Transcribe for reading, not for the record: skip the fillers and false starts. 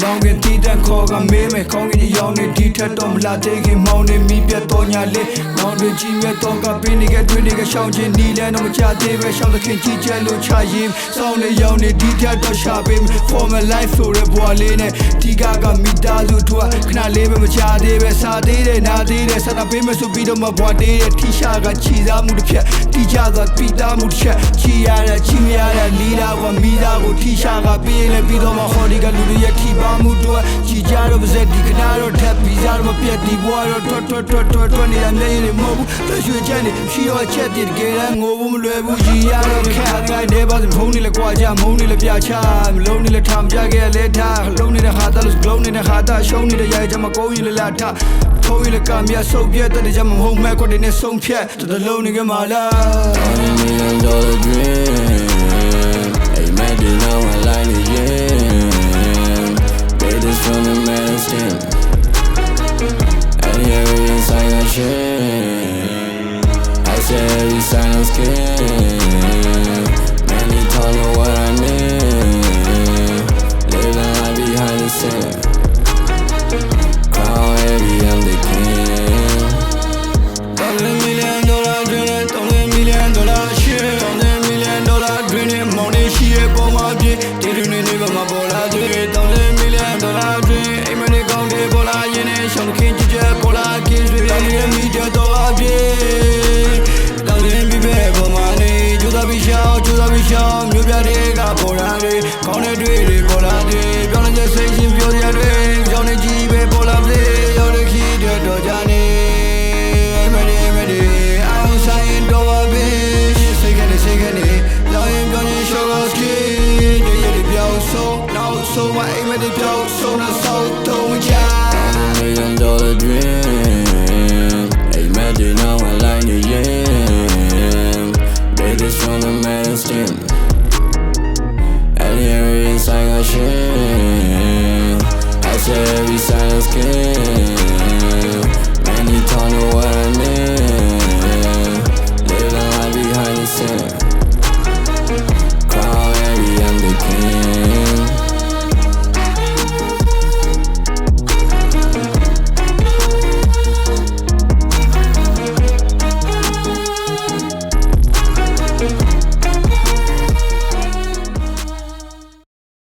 လောင်ကတီးတန်ခေါ်ကမေးမယ်ခေါင်းကြီးရောင်းနေဒီထက်တော့မလာသေးခင်မောင်းနေမိပြတ်တော့ညာလေးမောင်းတွေကြီးမြတ်တော့ကပင်းနေကတွင်းနေကရှောင်းချင်းနီးလဲတော့မချသေးပဲရှောင်းသခင်ကြီးကျဲလို့ချရင်စောင်းနေရောင်းနေဒီထက်တော့ရှာပေး for my life ဆိုတဲ့ဘွားလေးနဲ့ဒီကမိသားစုထွားခဏလေးပဲမချသေးပဲစားသေးတယ်နားသေးတယ်ဆက်တာပေးမဆိုပြီးတော့မဘွားသေးတယ်ထိရှာကချီစားမှုတစ်ဖြက်တိကျသောပိသားမှုတစ်ချက်ချီရတဲ့ချီမရတဲ့လီလာကမိသားကိုထိရှာကပေးလဲပြီးတော့မဟော်ဒီကလူတွေရဲ့ထိပါမှုတို့ချီကြတော့ပါစေဒီခဏတော့ထပ်ပြီးစားတော့မပြတ်ဒီဘွားတော့ထွက်နေတာနေနေမဟုတ်ဘူးရွှေချမ်းနေရှိတော့ချက်တည်တကယ်ငိုဘူးမလွယ်ဘူးရီရတော့ခက်တိုင်းနေပါစဖုံးနေလဲကွာကြမုံနေလဲပြချမလုံးနေလဲထမ်းပြခဲ့လဲထားလုံးနေတဲ့ဟာတာလို့လုံးနေတဲ့ဟာတာရှုံးနေတဲ့ရိုက်ကြမကုန်းရင်လဲလာထထိုးရကမြတ်ဆုံးပြတ်တဲ့ကြမဟုတ်မဲ့ကိုတည်းနဲ့ဆုံးဖြတ်တလုံးနေကမလား$1 million dream Hey man you know I like it yeah Babies from the mainstream And here we inside our shit I say every sign of skin Man you told me what I need Living life behind the scene Crown heavy I'm the king $1 million dream $1 million shit $1 million dream မောင်နေရှိရဲ့ပုံမှာပြည့်ဒီလူနေနေကမပေါ်လာသေး$1 million dream အိမ်မနေကောင်းတယ်ပေါ်လာရင်နဲ့ရှောင်းခင်ကြည့်ကြပေါ်လာကင်းတွေလည်းမိတဲ့တော့အပြည့်တောင်းရင်ပြပဲပုံမှာနေကျူသာပြီးရှောင်းမြို့ပြတွေကပေါ်လာတယ်ကောင်းတဲ့တွေပေါ်လာတယ်ပြောင်းနေတဲ့စိတ်ချင်းပြောရတဲ့ကြောင်းနေကြီးပဲပေါ်လာတယ်ရောက်တဲ့ခီးတဲ့တော့ကြနေSo I aim at the door, so now so don't $1 million dream Hey man you know I like it yeah Babies from the mainstream And here we inside our shit I say every sign of skin